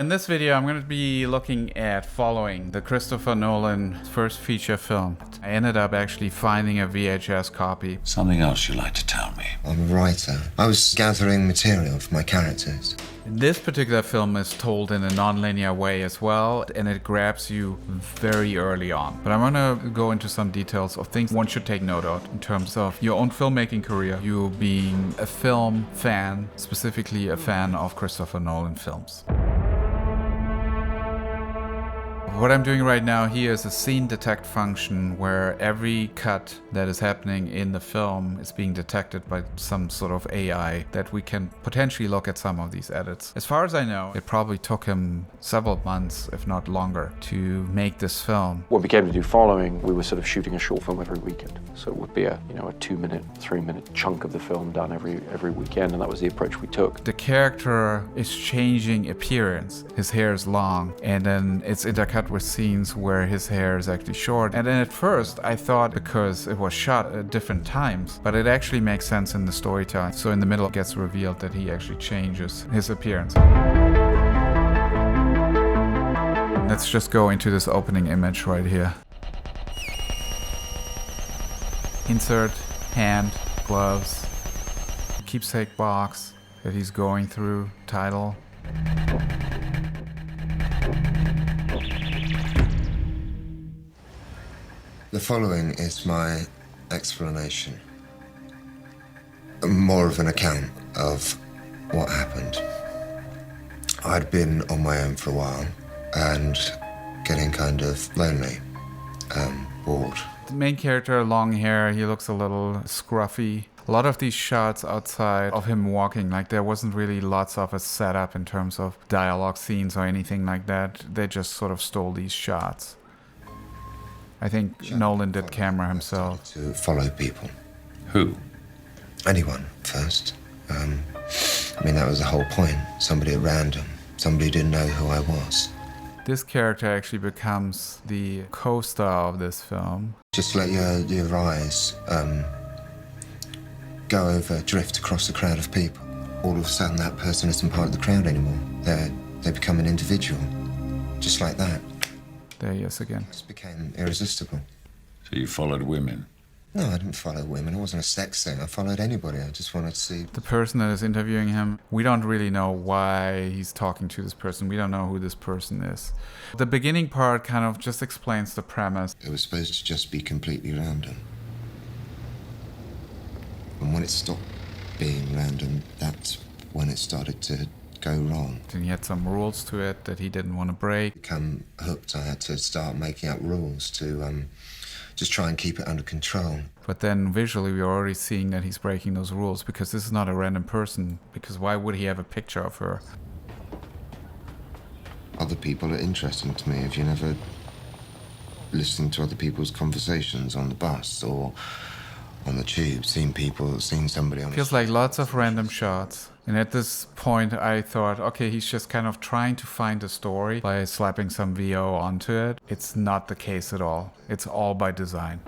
In this video, I'm going to be looking at Following, the Christopher Nolan first feature film. I ended up actually finding a VHS copy. Something else you'd like to tell me? I'm a writer. I was gathering material for my characters. This particular film is told in a non-linear way as well, and it grabs you very early on. But I'm going to go into some details of things one should take note of in terms of your own filmmaking career, you being a film fan, specifically a fan of Christopher Nolan films. What I'm doing right now here is a scene detect function where every cut that is happening in the film is being detected by some sort of AI that we can potentially look at some of these edits. As far as I know, it probably took him several months, if not longer, to make this film. When we came to do Following, we were sort of shooting a short film every weekend. So it would be a 2-minute, 3-minute chunk of the film done every weekend, and that was the approach we took. The character is changing appearance. His hair is long, and then it's intercut with scenes where his hair is actually short. And then at first I thought because it was shot at different times, but it actually makes sense in the storytelling. So in the middle it gets revealed that he actually changes his appearance. Let's just go into this opening image right here. Insert, hand, gloves, keepsake box that he's going through, title. The following is my explanation. More of an account of what happened. I'd been on my own for a while and getting kind of lonely, bored. The main character, long hair, he looks a little scruffy. A lot of these shots outside of him walking, like there wasn't really lots of a setup in terms of dialogue scenes or anything like that. They just sort of stole these shots. I think Nolan did camera himself. To follow people. Who? Anyone, first. I mean, that was the whole point. Somebody at random. Somebody who didn't know who I was. This character actually becomes the co-star of this film. Just let your eyes go over, drift across a crowd of people. All of a sudden, that person isn't part of the crowd anymore. They become an individual, just like that. There he is again. It just became irresistible. So you followed women? No, I didn't follow women. It wasn't a sex thing. I followed anybody. I just wanted to see. The person that is interviewing him, we don't really know why he's talking to this person. We don't know who this person is. The beginning part kind of just explains the premise. It was supposed to just be completely random. And when it stopped being random, that's when it started to go wrong. And he had some rules to it that he didn't want to break. Become hooked, I had to start making up rules to just try and keep it under control. But then visually we're already seeing that he's breaking those rules because this is not a random person, because why would he have a picture of her? Other people are interesting to me. If you never listened to other people's conversations on the bus or on the tube, seen somebody on Feels like lots of random shots. And at this point I thought, okay, he's just kind of trying to find a story by slapping some VO onto it. It's not the case at all. It's all by design.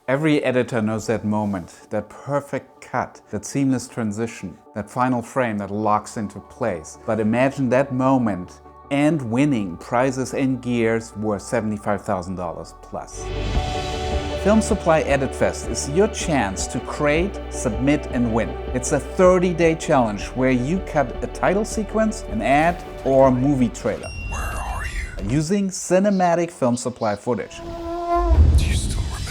Every editor knows that moment, that perfect cut, that seamless transition, that final frame that locks into place. But imagine that moment and winning prizes and gears worth $75,000 plus. Film Supply Edit Fest is your chance to create, submit and win. It's a 30-day challenge where you cut a title sequence, an ad or movie trailer. Where are you? Using cinematic Film Supply footage. Do you still remember?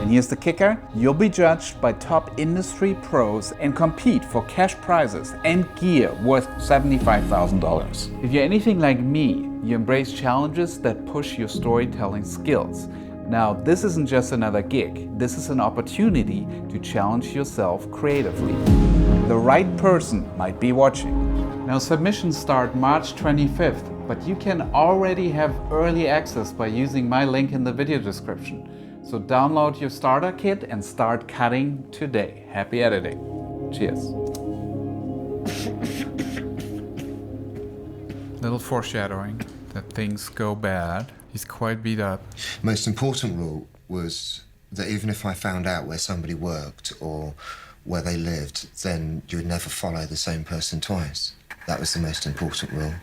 And here's the kicker, you'll be judged by top industry pros and compete for cash prizes and gear worth $75,000. If you're anything like me, you embrace challenges that push your storytelling skills. Now, this isn't just another gig, this is an opportunity to challenge yourself creatively. The right person might be watching. Now, submissions start March 25th, but you can already have early access by using my link in the video description. So download your starter kit and start cutting today. Happy editing. Cheers. Little foreshadowing that things go bad. He's quite beat up. Most important rule was that even if I found out where somebody worked or where they lived, then you would never follow the same person twice. That was the most important rule.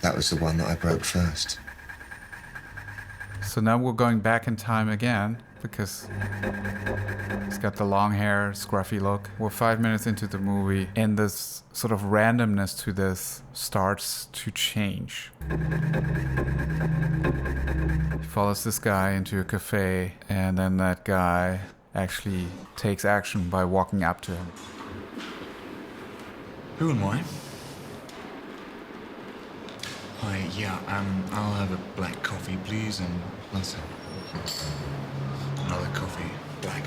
That was the one that I broke first. So now we're going back in time again, because he's got the long hair, scruffy look. We're 5 minutes into the movie, and this sort of randomness to this starts to change. He follows this guy into a cafe, and then that guy actually takes action by walking up to him. Who and why? Hi, yeah, I'll have a black coffee, please, and what's that? Another coffee, black.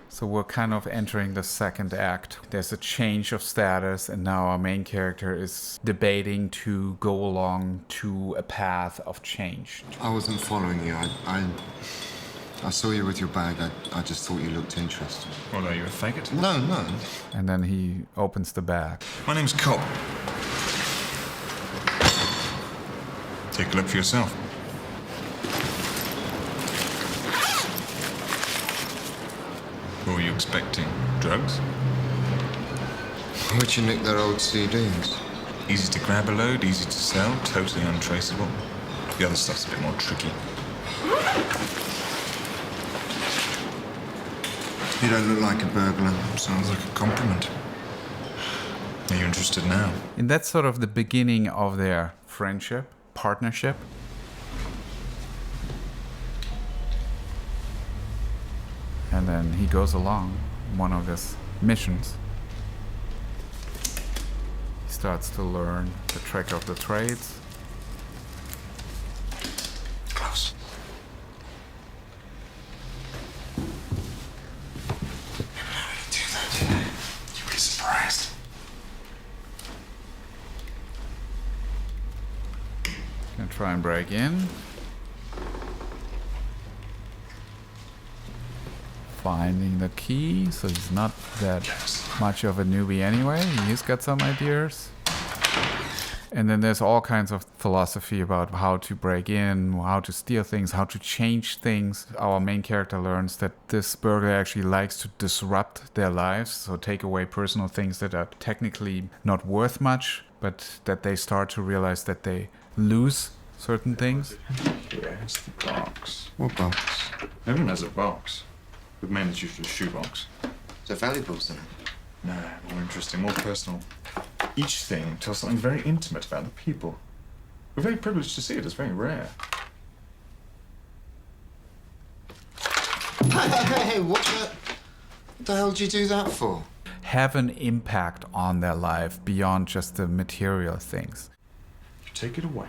So we're kind of entering the second act. There's a change of status, and now our main character is debating to go along to a path of change. I wasn't following you. I saw you with your bag. I just thought you looked interesting. What, are you a faggot? No. And then he opens the bag. My name's Cobb. Take a look for yourself. What were you expecting? Drugs? Where'd you nick their old CDs? Easy to grab a load, easy to sell, totally untraceable. The other stuff's a bit more tricky. You don't look like a burglar. Sounds like a compliment. Are you interested now? And that's sort of the beginning of their friendship, partnership. And then he goes along one of his missions. He starts to learn the trick of the trades. Close. Do that. You'll be surprised. Gonna try and break in. Finding the key, so he's not that much of a newbie anyway. He's got some ideas. And then there's all kinds of philosophy about how to break in, how to steal things, how to change things. Our main character learns that this burglar actually likes to disrupt their lives, so take away personal things that are technically not worth much, but that they start to realize that they lose certain things. Yes, the box. What box? Everyone has a box. With men, it's usually a shoebox. Is there valuables in it? No, more interesting, more personal. Each thing tells something very intimate about the people. We're very privileged to see it. It's very rare. Hey, what the hell did you do that for? Have an impact on their life beyond just the material things. You take it away.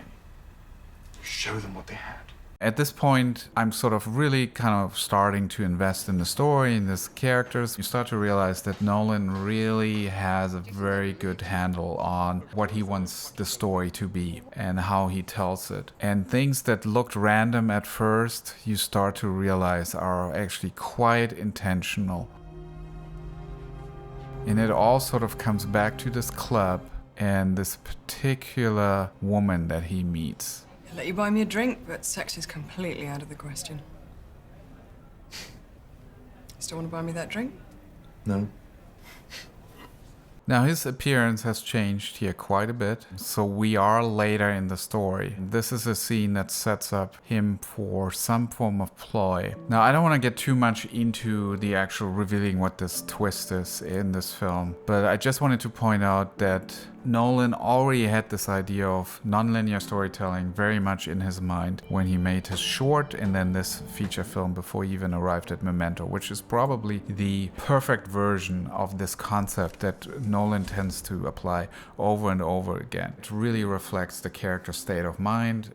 Show them what they had. At this point, I'm sort of really kind of starting to invest in the story, in these characters. You start to realize that Nolan really has a very good handle on what he wants the story to be and how he tells it. And things that looked random at first, you start to realize are actually quite intentional. And it all sort of comes back to this club and this particular woman that he meets. I'll let you buy me a drink, but sex is completely out of the question. Still want to buy me that drink? No. Now his appearance has changed here quite a bit, so we are later in the story. This is a scene that sets up him for some form of ploy. Now I don't want to get too much into the actual revealing what this twist is in this film, but I just wanted to point out that Nolan already had this idea of nonlinear storytelling very much in his mind when he made his short and then this feature film before he even arrived at Memento, which is probably the perfect version of this concept that Nolan tends to apply over and over again. It really reflects the character's state of mind.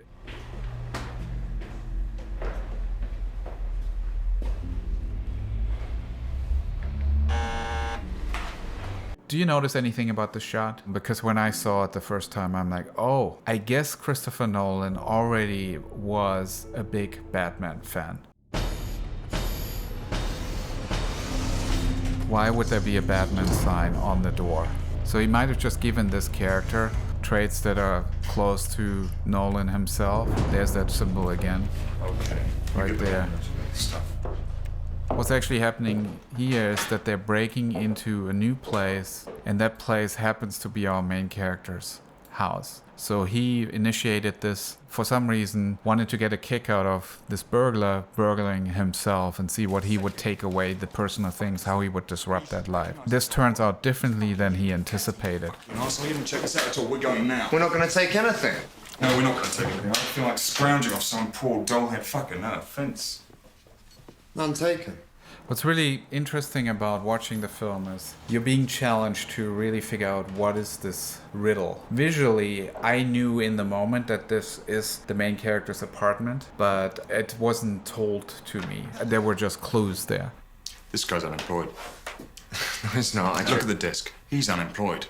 Do you notice anything about the shot? Because when I saw it the first time, I'm like, oh, I guess Christopher Nolan already was a big Batman fan. Why would there be a Batman sign on the door? So he might have just given this character traits that are close to Nolan himself. There's that symbol again. Okay. Right there. Stuff. What's actually happening here is that they're breaking into a new place, and that place happens to be our main character's house. So he initiated this for some reason, wanted to get a kick out of this burglar burgling himself and see what he would take away, the personal things, how he would disrupt that life. This turns out differently than he anticipated. So you didn't check us out at all. We're going now. We're not going to take anything. No, we're not going to take anything. I feel like scrounging off some poor doll-head fucker. No offence. None taken. What's really interesting about watching the film is you're being challenged to really figure out what is this riddle. Visually, I knew in the moment that this is the main character's apartment, but it wasn't told to me. There were just clues there. This guy's unemployed. No, it's not. Look at the desk. He's unemployed.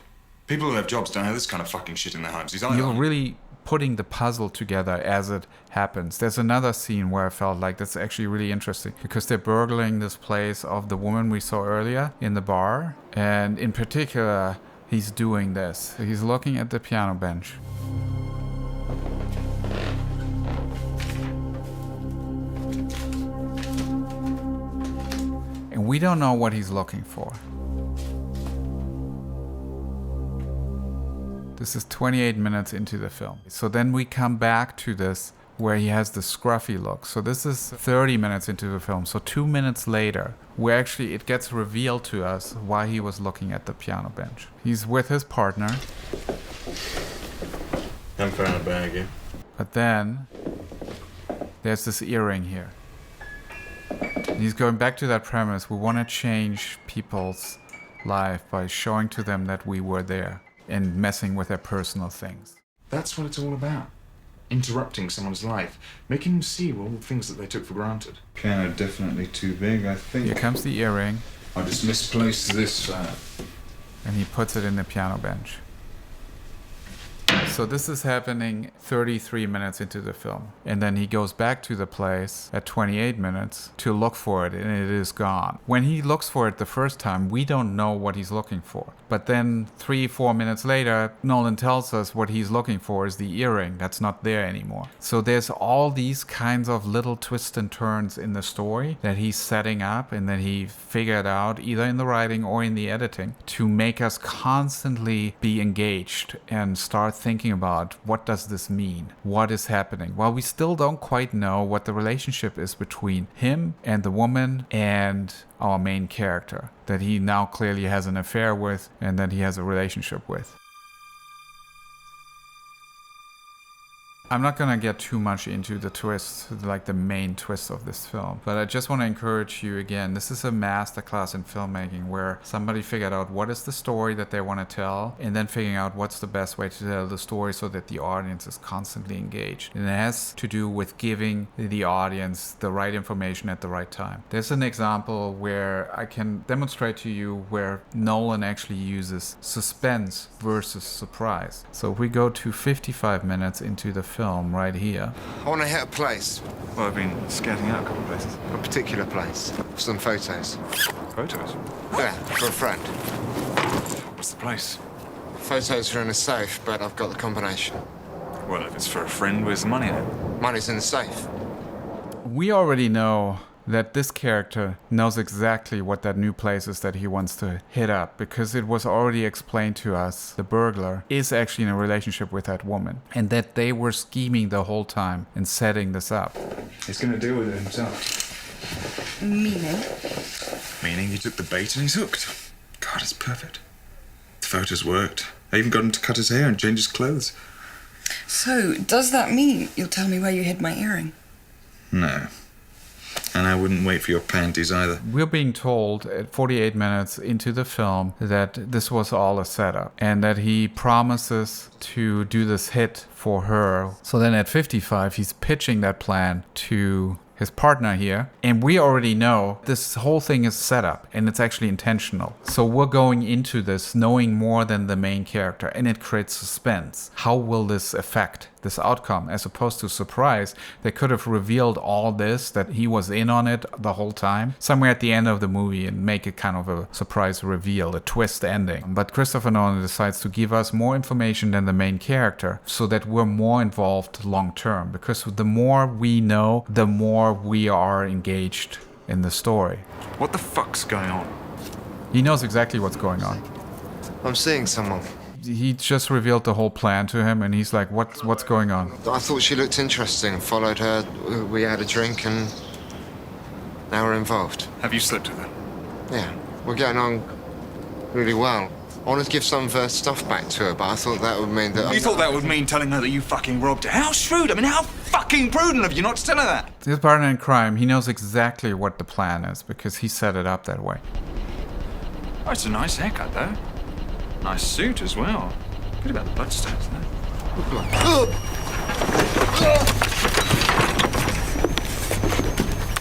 People who have jobs don't have this kind of fucking shit in their homes. He's either You're really putting the puzzle together as it happens. There's another scene where I felt like that's actually really interesting because they're burgling this place of the woman we saw earlier in the bar, and in particular he's doing this. He's looking at the piano bench. And we don't know what he's looking for. This is 28 minutes into the film. So then we come back to this where he has the scruffy look. So this is 30 minutes into the film. So 2 minutes later, where actually it gets revealed to us why he was looking at the piano bench. He's with his partner. I'm found a bag, yeah. But then there's this earring here. And he's going back to that premise. We want to change people's life by showing to them that we were there and messing with their personal things. That's what it's all about. Interrupting someone's life, making them see all the things that they took for granted. Piano definitely too big, I think. Here comes the earring, I just misplaced this. and he puts it in the piano bench. So this is happening 33 minutes into the film. And then he goes back to the place at 28 minutes to look for it, and it is gone. When he looks for it the first time, we don't know what he's looking for. But then 3-4 minutes later, Nolan tells us what he's looking for is the earring that's not there anymore. So there's all these kinds of little twists and turns in the story that he's setting up and that he figured out either in the writing or in the editing to make us constantly be engaged and start thinking about what does this mean? What is happening? Well, we still don't quite know what the relationship is between him and the woman and our main character that he now clearly has an affair with and that he has a relationship with. I'm not going to get too much into the twist, like the main twist of this film, but I just want to encourage you again, this is a masterclass in filmmaking where somebody figured out what is the story that they want to tell and then figuring out what's the best way to tell the story so that the audience is constantly engaged. And it has to do with giving the audience the right information at the right time. There's an example where I can demonstrate to you where Nolan actually uses suspense versus surprise. So if we go to 55 minutes into the film right here. I want to hit a place. Well, I've been scouting out a couple of places. A particular place. For some photos. Photos? Yeah, for a friend. What's the place? Photos are in a safe, but I've got the combination. Well, if it's for a friend, where's the money then? Money's in the safe. We already know that this character knows exactly what that new place is that he wants to hit up because it was already explained to us the burglar is actually in a relationship with that woman and that they were scheming the whole time and setting this up. He's going to deal with it himself. Meaning? Meaning he took the bait and he's hooked. God, it's perfect. The photos worked. I even got him to cut his hair and change his clothes. So, does that mean you'll tell me where you hid my earring? No. And I wouldn't wait for your panties either. We're being told at 48 minutes into the film that this was all a setup and that he promises to do this hit for her. So then at 55, he's pitching that plan to his partner here. And we already know this whole thing is set up and it's actually intentional. So we're going into this knowing more than the main character, and it creates suspense. How will this affect this outcome? As opposed to surprise, they could have revealed all this, that he was in on it the whole time, somewhere at the end of the movie, and make it kind of a surprise reveal, a twist ending. But Christopher Nolan decides to give us more information than the main character so that we're more involved long term, because the more we know, the more we are engaged in the story. What the fuck's going on? He knows exactly what's going on. I'm seeing someone. He just revealed the whole plan to him, and he's like, what's going on? I thought she looked interesting. Followed her, we had a drink, and now we're involved. Have you slept with her? Yeah, we're getting on really well. I wanted to give some of her stuff back to her, but I thought that would mean that... You thought that would mean telling her that you fucking robbed her? How shrewd! I mean, how fucking prudent of you not to tell her that! His partner in crime, he knows exactly what the plan is, because he set it up that way. Oh, it's a nice haircut, though. Nice suit as well. Good about the bloodstones, though.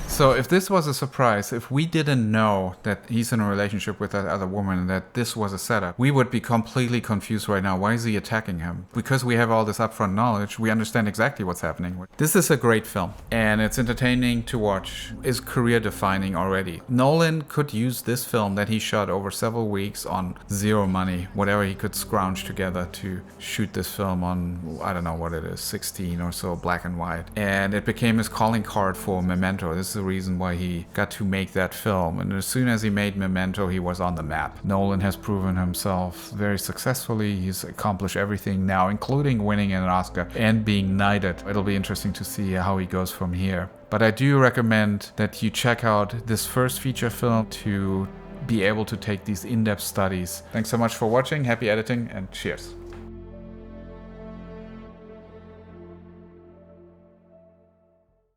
So if this was a surprise, if we didn't know that he's in a relationship with that other woman, that this was a setup, we would be completely confused right now. Why is he attacking him? Because we have all this upfront knowledge, we understand exactly what's happening. This is a great film, and it's entertaining to watch. It's career defining already. Nolan could use this film that he shot over several weeks on zero money, whatever he could scrounge together to shoot this film on, I don't know what it is, 16 or so, black and white. And it became his calling card for Memento. This is reason why he got to make that film, and as soon as he made Memento, he was on the map. Nolan has proven himself very successfully. He's accomplished everything now, including winning an Oscar and being knighted. It'll be interesting to see how he goes from here. But I do recommend that you check out this first feature film to be able to take these in-depth studies. Thanks so much for watching, happy editing, and cheers.